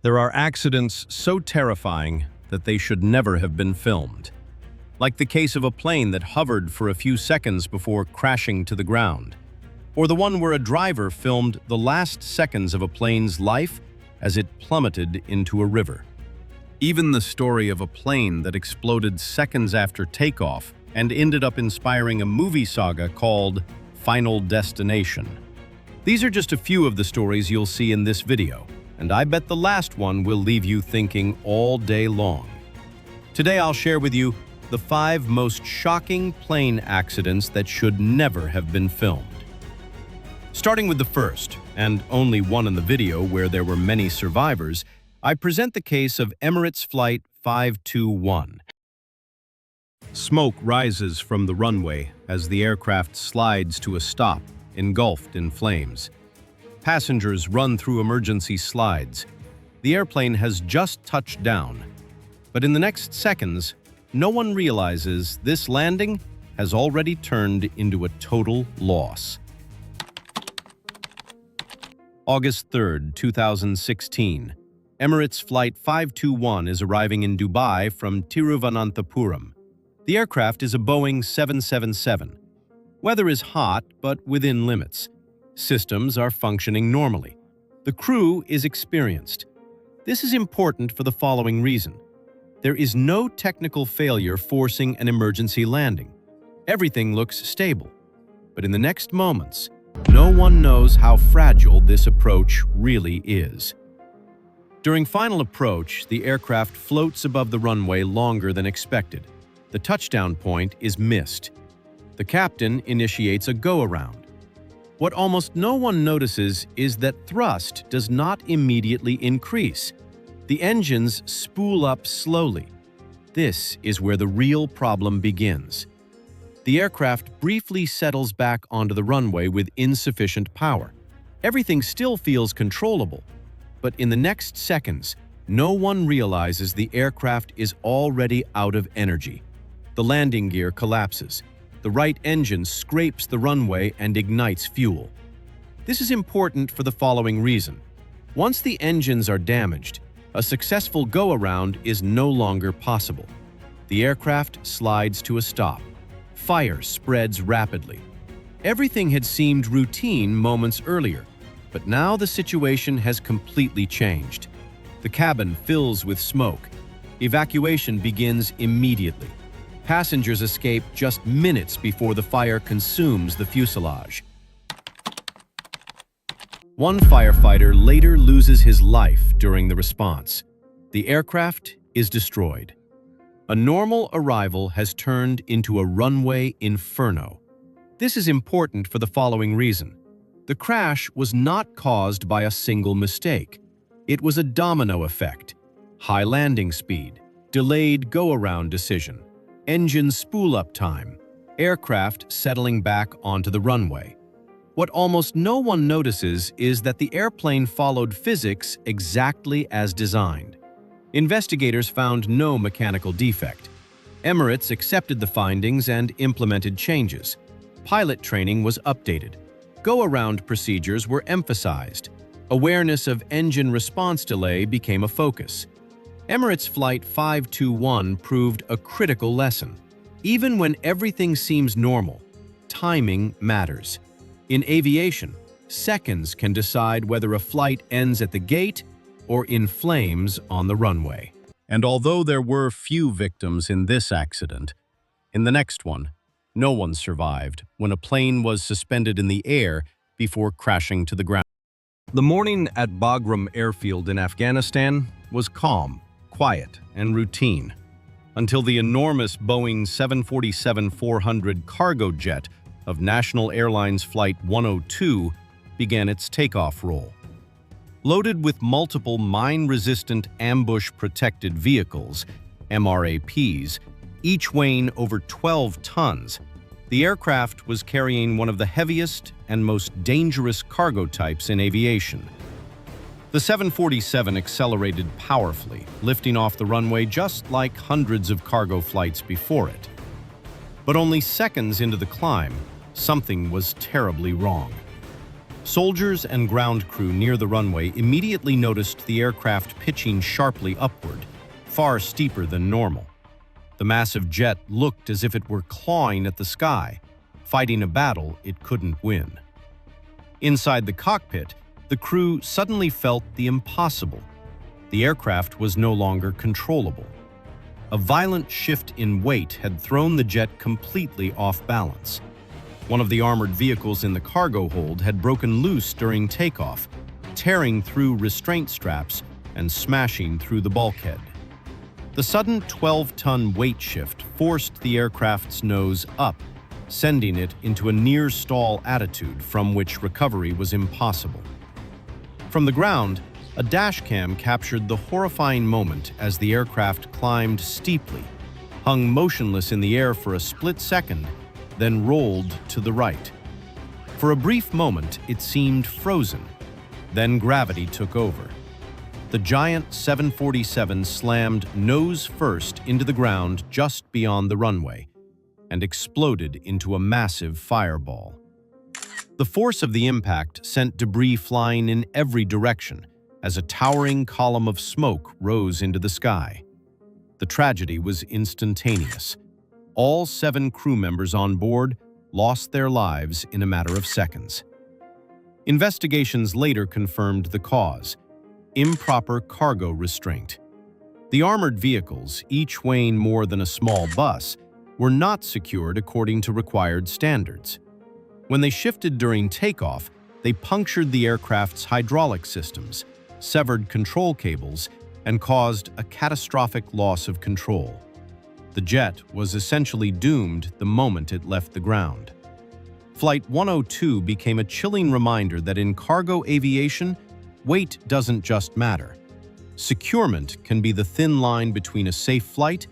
There are accidents so terrifying that they should never have been filmed. Like the case of a plane that hovered for a few seconds before crashing to the ground. Or the one where a driver filmed the last seconds of a plane's life as it plummeted into a river. Even the story of a plane that exploded seconds after takeoff and ended up inspiring a movie saga called Final Destination. These are just a few of the stories you'll see in this video, and I bet the last one will leave you thinking all day long. Today I'll share with you the 5 most shocking plane accidents that should never have been filmed. Starting with the first, and only one in the video where there were many survivors, I present the case of Emirates Flight 521. Smoke rises from the runway as the aircraft slides to a stop, engulfed in flames. Passengers run through emergency slides. The airplane has just touched down, but in the next seconds, no one realizes this landing has already turned into a total loss. August 3, 2016. Emirates Flight 521 is arriving in Dubai from Tiruvananthapuram. The aircraft is a Boeing 777. Weather is hot, but within limits. Systems are functioning normally. The crew is experienced. This is important for the following reason. There is no technical failure forcing an emergency landing. Everything looks stable. But in the next moments, no one knows how fragile this approach really is. During final approach, the aircraft floats above the runway longer than expected. The touchdown point is missed. The captain initiates a go-around. What almost no one notices is that thrust does not immediately increase. The engines spool up slowly. This is where the real problem begins. The aircraft briefly settles back onto the runway with insufficient power. Everything still feels controllable, but in the next seconds, no one realizes the aircraft is already out of energy. The landing gear collapses. The right engine scrapes the runway and ignites fuel. This is important for the following reason. Once the engines are damaged, a successful go-around is no longer possible. The aircraft slides to a stop. Fire spreads rapidly. Everything had seemed routine moments earlier, but now the situation has completely changed. The cabin fills with smoke. Evacuation begins immediately. Passengers escape just minutes before the fire consumes the fuselage. One firefighter later loses his life during the response. The aircraft is destroyed. A normal arrival has turned into a runway inferno. This is important for the following reason. The crash was not caused by a single mistake. It was a domino effect. High landing speed, delayed go-around decision, engine spool-up time, aircraft settling back onto the runway. What almost no one notices is that the airplane followed physics exactly as designed. Investigators found no mechanical defect. Emirates accepted the findings and implemented changes. Pilot training was updated. Go-around procedures were emphasized. Awareness of engine response delay became a focus. Emirates Flight 521 proved a critical lesson. Even when everything seems normal, timing matters. In aviation, seconds can decide whether a flight ends at the gate or in flames on the runway. And although there were few victims in this accident, in the next one, no one survived when a plane was suspended in the air before crashing to the ground. The morning at Bagram Airfield in Afghanistan was calm, quiet, and routine, until the enormous Boeing 747-400 cargo jet of National Airlines Flight 102 began its takeoff roll. Loaded with multiple mine-resistant ambush-protected vehicles, MRAPs, each weighing over 12 tons, the aircraft was carrying one of the heaviest and most dangerous cargo types in aviation. The 747 accelerated powerfully, lifting off the runway just like hundreds of cargo flights before it. But only seconds into the climb, something was terribly wrong. Soldiers and ground crew near the runway immediately noticed the aircraft pitching sharply upward, far steeper than normal. The massive jet looked as if it were clawing at the sky, fighting a battle it couldn't win. Inside the cockpit, the crew suddenly felt the impossible. The aircraft was no longer controllable. A violent shift in weight had thrown the jet completely off balance. One of the armored vehicles in the cargo hold had broken loose during takeoff, tearing through restraint straps and smashing through the bulkhead. The sudden 12-ton weight shift forced the aircraft's nose up, sending it into a near-stall attitude from which recovery was impossible. From the ground, a dashcam captured the horrifying moment as the aircraft climbed steeply, hung motionless in the air for a split second, then rolled to the right. For a brief moment, it seemed frozen. Then gravity took over. The giant 747 slammed nose first into the ground just beyond the runway and exploded into a massive fireball. The force of the impact sent debris flying in every direction as a towering column of smoke rose into the sky. The tragedy was instantaneous. All 7 crew members on board lost their lives in a matter of seconds. Investigations later confirmed the cause: improper cargo restraint. The armored vehicles, each weighing more than a small bus, were not secured according to required standards. When they shifted during takeoff, they punctured the aircraft's hydraulic systems, severed control cables, and caused a catastrophic loss of control. The jet was essentially doomed the moment it left the ground. Flight 102 became a chilling reminder that in cargo aviation, weight doesn't just matter. Securement can be the thin line between a safe flight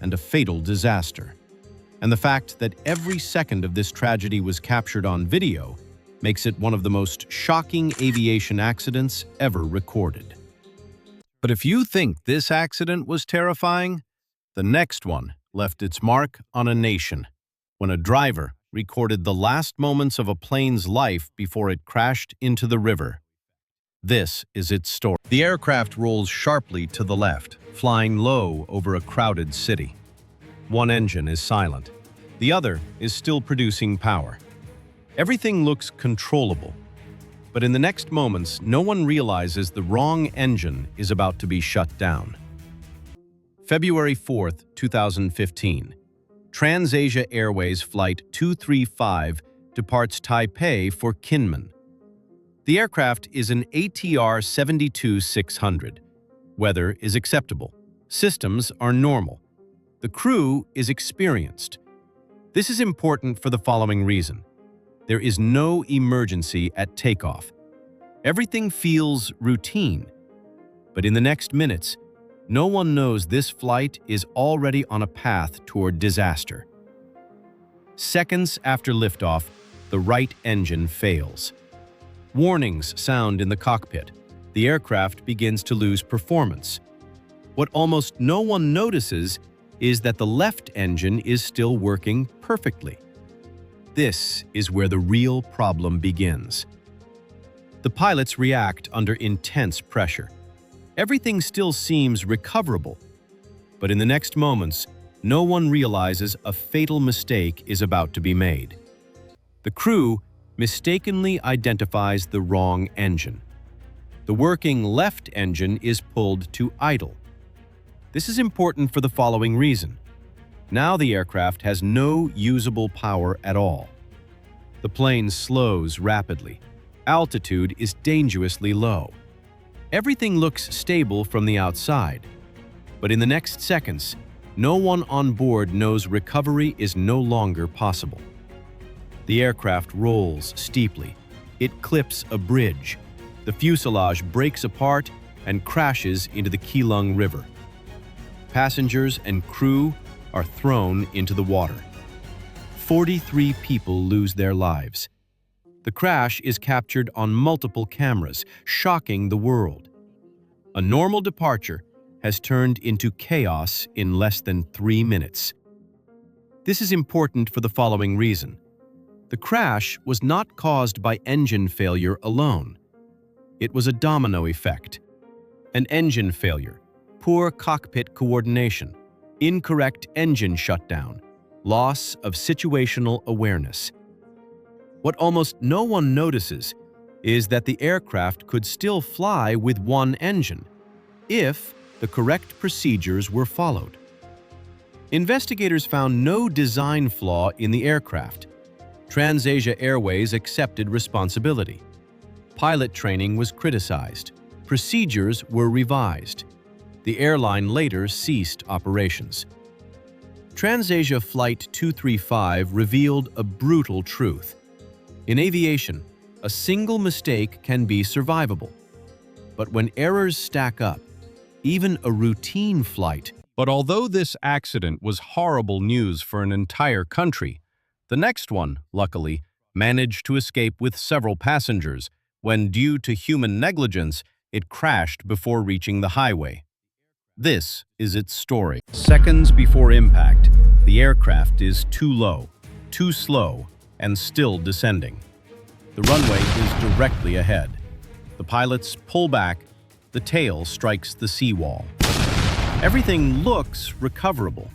and a fatal disaster. And the fact that every second of this tragedy was captured on video makes it one of the most shocking aviation accidents ever recorded. But if you think this accident was terrifying, the next one left its mark on a nation, when a driver recorded the last moments of a plane's life before it crashed into the river. This is its story. The aircraft rolls sharply to the left, flying low over a crowded city. One engine is silent. The other is still producing power. Everything looks controllable, but in the next moments, no one realizes the wrong engine is about to be shut down. February 4, 2015. TransAsia Airways Flight 235 departs Taipei for Kinmen. The aircraft is an ATR 72-600. Weather is acceptable. Systems are normal. The crew is experienced. This is important for the following reason. There is no emergency at takeoff. Everything feels routine. But in the next minutes, no one knows this flight is already on a path toward disaster. Seconds after liftoff, the right engine fails. Warnings sound in the cockpit. The aircraft begins to lose performance. What almost no one notices is that the left engine is still working perfectly. This is where the real problem begins. The pilots react under intense pressure. Everything still seems recoverable, but in the next moments, no one realizes a fatal mistake is about to be made. The crew mistakenly identifies the wrong engine. The working left engine is pulled to idle. This is important for the following reason. Now the aircraft has no usable power at all. The plane slows rapidly. Altitude is dangerously low. Everything looks stable from the outside, but in the next seconds, no one on board knows recovery is no longer possible. The aircraft rolls steeply. It clips a bridge. The fuselage breaks apart and crashes into the Keelung River. Passengers and crew are thrown into the water. 43 people lose their lives. The crash is captured on multiple cameras, shocking the world. A normal departure has turned into chaos in less than 3 minutes. This is important for the following reason. The crash was not caused by engine failure alone. It was a domino effect. An engine failure, poor cockpit coordination, incorrect engine shutdown, loss of situational awareness. What almost no one notices is that the aircraft could still fly with one engine if the correct procedures were followed. Investigators found no design flaw in the aircraft. TransAsia Airways accepted responsibility. Pilot training was criticized. Procedures were revised. The airline later ceased operations. TransAsia Flight 235 revealed a brutal truth. In aviation, a single mistake can be survivable. But when errors stack up, even a routine flight. But although this accident was horrible news for an entire country, the next one, luckily, managed to escape with several passengers when, due to human negligence, it crashed before reaching the highway. This is its story. Seconds before impact, the aircraft is too low, too slow, and still descending. The runway is directly ahead. The pilots pull back, the tail strikes the seawall. Everything looks recoverable.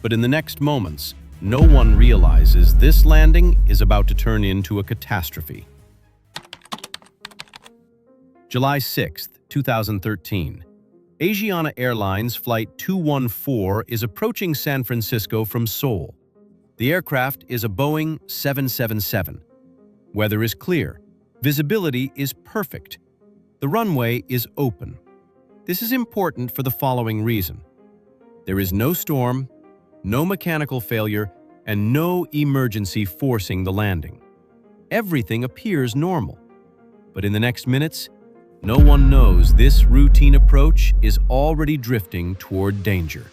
But in the next moments, no one realizes this landing is about to turn into a catastrophe. July 6, 2013. Asiana Airlines Flight 214 is approaching San Francisco from Seoul. The aircraft is a Boeing 777. Weather is clear. Visibility is perfect. The runway is open. This is important for the following reason. There is no storm, no mechanical failure, and no emergency forcing the landing. Everything appears normal. But in the next minutes, no one knows this routine approach is already drifting toward danger.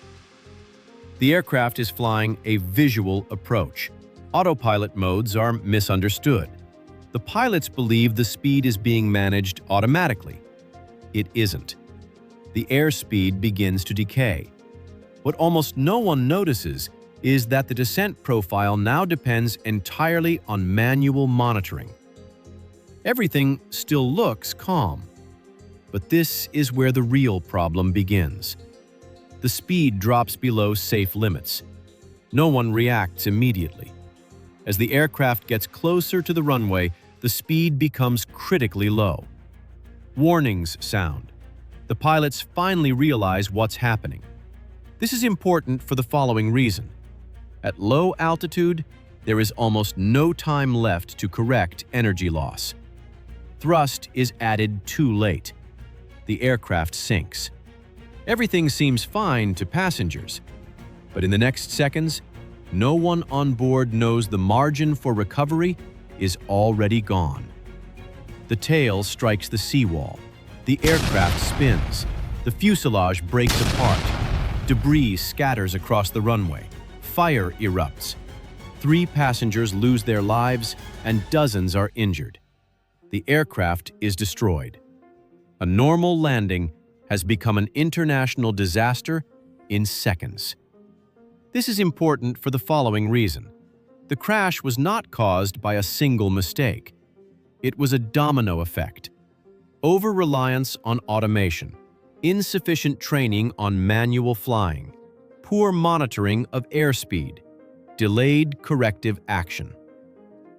The aircraft is flying a visual approach. Autopilot modes are misunderstood. The pilots believe the speed is being managed automatically. It isn't. The airspeed begins to decay. What almost no one notices is that the descent profile now depends entirely on manual monitoring. Everything still looks calm. But this is where the real problem begins. The speed drops below safe limits. No one reacts immediately. As the aircraft gets closer to the runway, the speed becomes critically low. Warnings sound. The pilots finally realize what's happening. This is important for the following reason. At low altitude, there is almost no time left to correct energy loss. Thrust is added too late. The aircraft sinks. Everything seems fine to passengers, but in the next seconds, no one on board knows the margin for recovery is already gone. The tail strikes the seawall. The aircraft spins. The fuselage breaks apart. Debris scatters across the runway. Fire erupts. 3 passengers lose their lives and dozens are injured. The aircraft is destroyed. A normal landing has become an international disaster in seconds. This is important for the following reason. The crash was not caused by a single mistake. It was a domino effect. Over-reliance on automation, insufficient training on manual flying, poor monitoring of airspeed, delayed corrective action.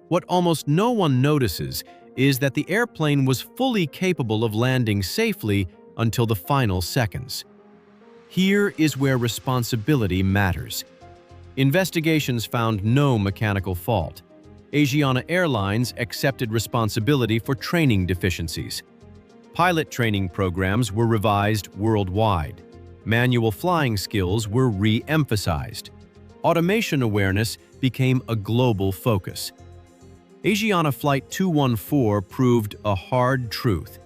What almost no one notices is that the airplane was fully capable of landing safely until the final seconds. Here is where responsibility matters. Investigations found no mechanical fault. Asiana Airlines accepted responsibility for training deficiencies. Pilot training programs were revised worldwide. Manual flying skills were re-emphasized. Automation awareness became a global focus. Asiana Flight 214 proved a hard truth.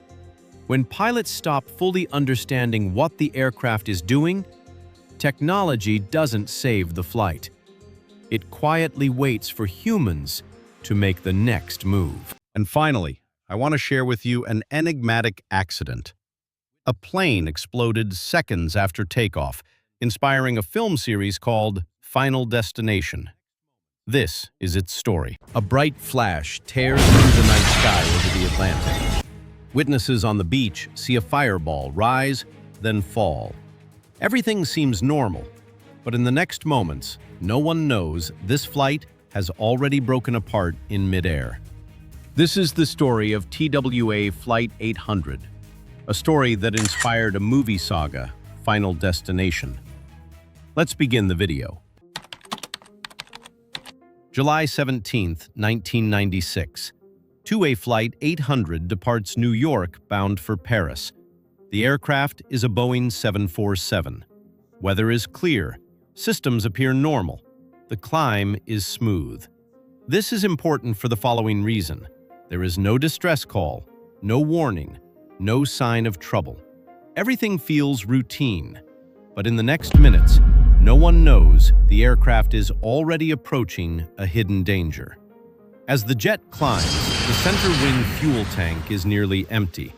When pilots stop fully understanding what the aircraft is doing, technology doesn't save the flight. It quietly waits for humans to make the next move. And finally, I want to share with you an enigmatic accident. A plane exploded seconds after takeoff, inspiring a film series called Final Destination. This is its story. A bright flash tears through the night sky over the Atlantic. Witnesses on the beach see a fireball rise, then fall. Everything seems normal, but in the next moments, no one knows this flight has already broken apart in midair. This is the story of TWA Flight 800, a story that inspired a movie saga, Final Destination. Let's begin the video. July 17, 1996. 2A Flight 800 departs New York bound for Paris. The aircraft is a Boeing 747. Weather is clear. Systems appear normal. The climb is smooth. This is important for the following reason. There is no distress call, no warning, no sign of trouble. Everything feels routine. But in the next minutes, no one knows the aircraft is already approaching a hidden danger. As the jet climbs, the center wing fuel tank is nearly empty.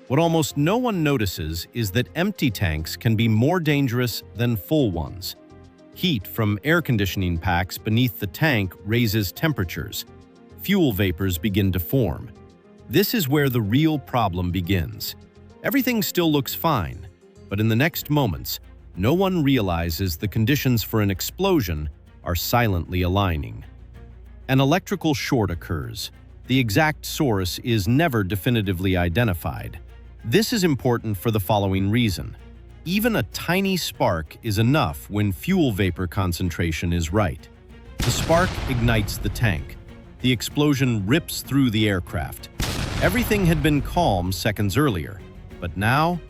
What almost no one notices is that empty tanks can be more dangerous than full ones. Heat from air conditioning packs beneath the tank raises temperatures. Fuel vapors begin to form. This is where the real problem begins. Everything still looks fine, but in the next moments, no one realizes the conditions for an explosion are silently aligning. An electrical short occurs. The exact source is never definitively identified. This is important for the following reason. Even a tiny spark is enough when fuel vapor concentration is right. The spark ignites the tank. The explosion rips through the aircraft. Everything had been calm seconds earlier, but now,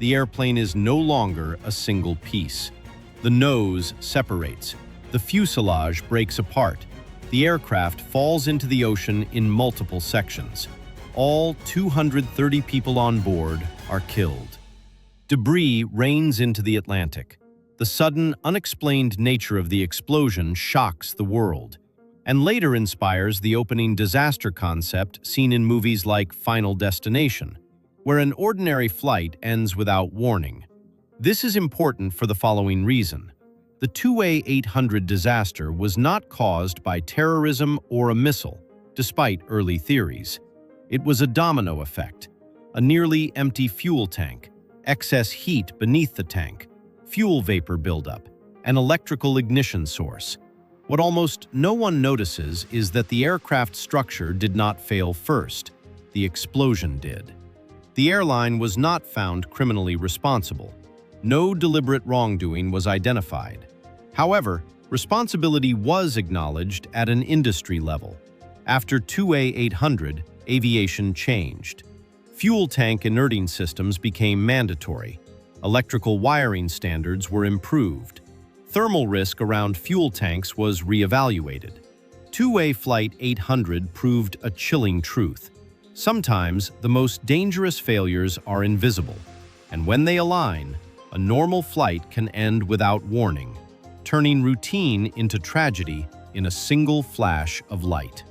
the airplane is no longer a single piece. The nose separates. The fuselage breaks apart. The aircraft falls into the ocean in multiple sections. All 230 people on board are killed. Debris rains into the Atlantic. The sudden, unexplained nature of the explosion shocks the world, and later inspires the opening disaster concept seen in movies like Final Destination, where an ordinary flight ends without warning. This is important for the following reason. The 2A 800 disaster was not caused by terrorism or a missile, despite early theories. It was a domino effect, a nearly empty fuel tank, excess heat beneath the tank, fuel vapor buildup, an electrical ignition source. What almost no one notices is that the aircraft structure did not fail first. The explosion did. The airline was not found criminally responsible. No deliberate wrongdoing was identified. However, responsibility was acknowledged at an industry level. After 2A 800, aviation changed. Fuel tank inerting systems became mandatory. Electrical wiring standards were improved. Thermal risk around fuel tanks was reevaluated. 2A Flight 800 proved a chilling truth. Sometimes, the most dangerous failures are invisible, and when they align, a normal flight can end without warning, turning routine into tragedy in a single flash of light.